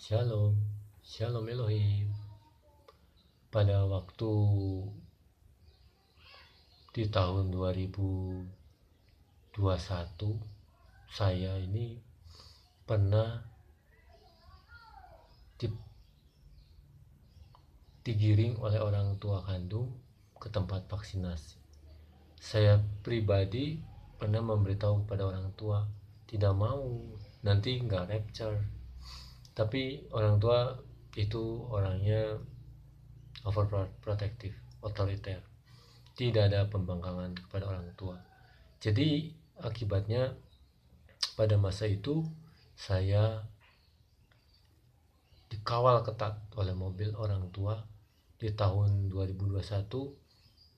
Shalom, Shalom Elohim. Pada waktu di tahun 2021, saya ini pernah digiring oleh orang tua kandung ke tempat vaksinasi. Saya pribadi pernah memberitahu pada orang tua, tidak mau, nanti nggak capture. Tapi orang tua itu orangnya overprotective, otoriter. Tidak ada pembangkangan kepada orang tua. Jadi akibatnya pada masa itu saya dikawal ketat oleh mobil orang tua di tahun 2021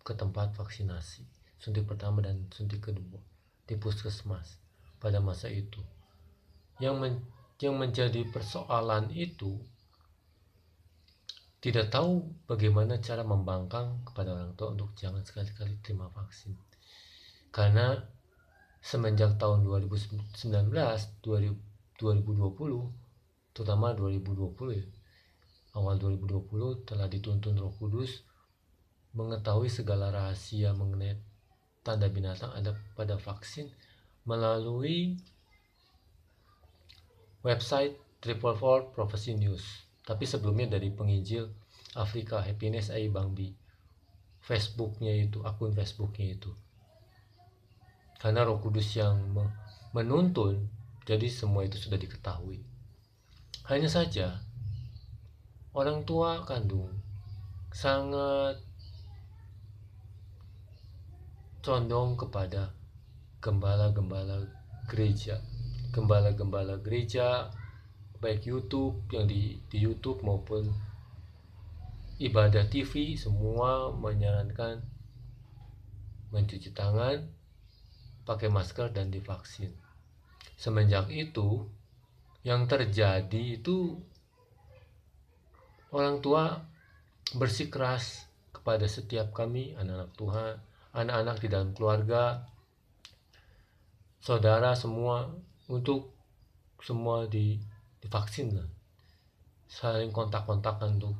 ke tempat vaksinasi suntik pertama dan suntik kedua di puskesmas pada masa itu. Yang menjadi persoalan itu tidak tahu bagaimana cara membangkang kepada orang tua untuk jangan sekali-kali terima vaksin. Karena semenjak tahun 2019, 2020, terutama 2020 ya, awal 2020 telah dituntun Roh Kudus mengetahui segala rahasia mengenai tanda binatang ada pada vaksin melalui website 444 Prophecy News. Tapi sebelumnya dari penginjil Afrika Happiness Ai Bangbi, Facebooknya itu, akun Facebooknya itu. Karena Roh Kudus yang menuntun, jadi semua itu sudah diketahui. Hanya saja orang tua kandung sangat condong kepada gembala-gembala gereja, baik YouTube yang di YouTube maupun ibadah TV, semua menyarankan mencuci tangan, pakai masker dan divaksin. Semenjak itu yang terjadi itu orang tua bersikeras kepada setiap kami, anak-anak Tuhan, anak-anak di dalam keluarga, saudara semua, untuk semua divaksin lah. Saling kontak-kontakan untuk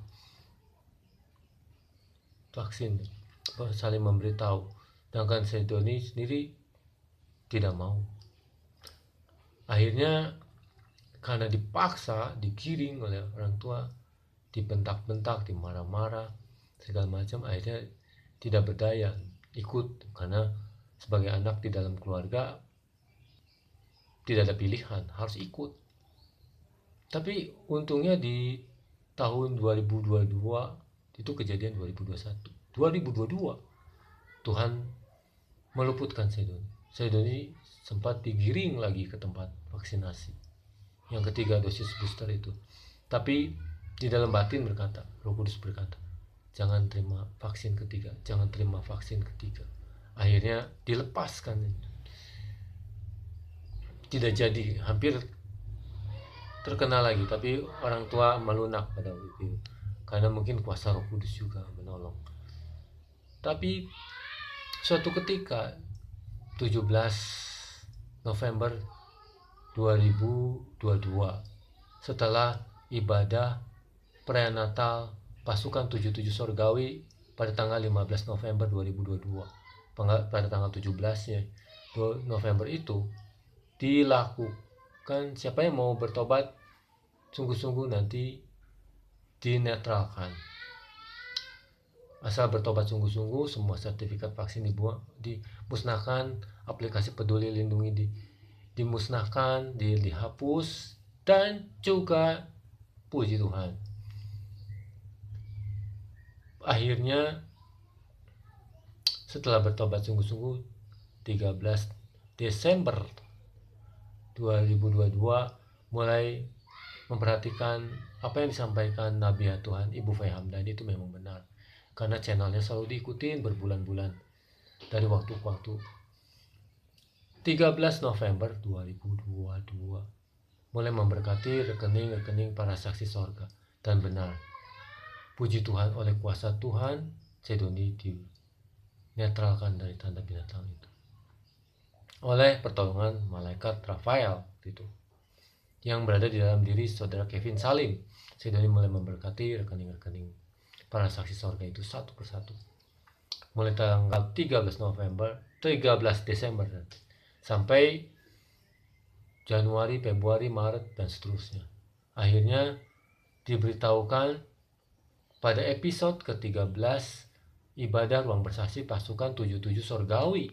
vaksin, saling memberitahu. Sedangkan Sedoni sendiri tidak mau. Akhirnya karena dipaksa, digiring oleh orang tua, dibentak-bentak, dimarah-marah, segala macam, akhirnya tidak berdaya ikut, karena sebagai anak di dalam keluarga tidak ada pilihan, harus ikut. Tapi untungnya di tahun 2022 itu kejadian 2022 Tuhan meluputkan Sedoni sempat digiring lagi ke tempat vaksinasi yang ketiga dosis booster itu. Tapi di dalam batin berkata, Roh Kudus berkata, jangan terima vaksin ketiga, jangan terima vaksin ketiga. Akhirnya dilepaskan, tidak jadi, hampir terkena lagi, tapi orang tua melunak pada waktu itu karena mungkin kuasa Roh Kudus juga menolong. Tapi suatu ketika 17 November 2022, setelah ibadah perayaan Natal pasukan 77 Sorgawi pada tanggal 15 November 2022, pada tanggal 17-nya November itu dilakukan, siapa yang mau bertobat sungguh-sungguh nanti dinetralkan. Asal bertobat sungguh-sungguh, semua sertifikat vaksin dimusnahkan, aplikasi Peduli Lindungi dimusnahkan, dihapus, dan juga puji Tuhan, akhirnya setelah bertobat sungguh-sungguh 13 Desember 2022 mulai memperhatikan apa yang disampaikan Nabi Tuhan Ibu Fai Hamdani itu memang benar, karena channelnya selalu diikutin berbulan-bulan dari waktu ke waktu. 13 November 2022 mulai memberkati rekening-rekening para saksi sorga, dan benar, puji Tuhan, oleh kuasa Tuhan Sedoni dinetralkan dari tanda binatang itu oleh pertolongan malaikat Rafael itu. yang berada di dalam diri saudara Kevin Salim. Saya dari mulai memberkati rekening-rekening para saksi sorga itu satu persatu. Mulai tanggal 13 Desember sampai Januari, Februari, Maret, dan seterusnya. Akhirnya diberitahukan pada episode ke-13 ibadah ruang bersaksi pasukan 77 Sorgawi.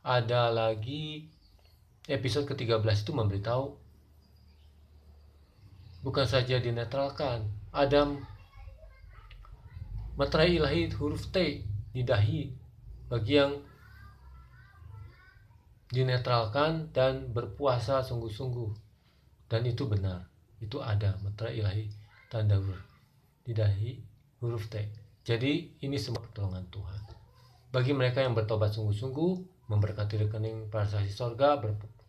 Ada lagi episode ke-13 itu memberitahu bukan saja dinetralkan, ada meterai ilahi huruf T di dahi bagi yang dinetralkan dan berpuasa sungguh-sungguh. Dan itu benar, itu ada meterai ilahi tanda huruf di dahi huruf T. Jadi ini semua pertolongan Tuhan bagi mereka yang bertobat sungguh-sungguh, memberkati rekening para saksi sorga,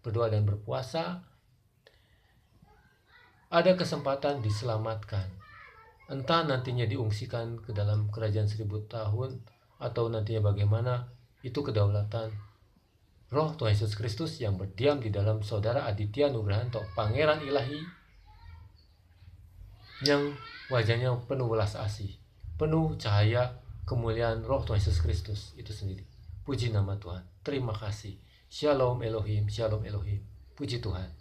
berdoa dan berpuasa. Ada kesempatan diselamatkan, entah nantinya diungsikan ke dalam kerajaan 1000 tahun atau nantinya bagaimana, itu kedaulatan Roh Tuhan Yesus Kristus yang berdiam di dalam saudara Aditya Nugrahanto, Pangeran Ilahi yang wajahnya penuh welas asih, penuh cahaya kemuliaan Roh Tuhan Yesus Kristus itu sendiri. Puji nama Tuhan. Terima kasih. Shalom Elohim, Shalom Elohim. Puji Tuhan.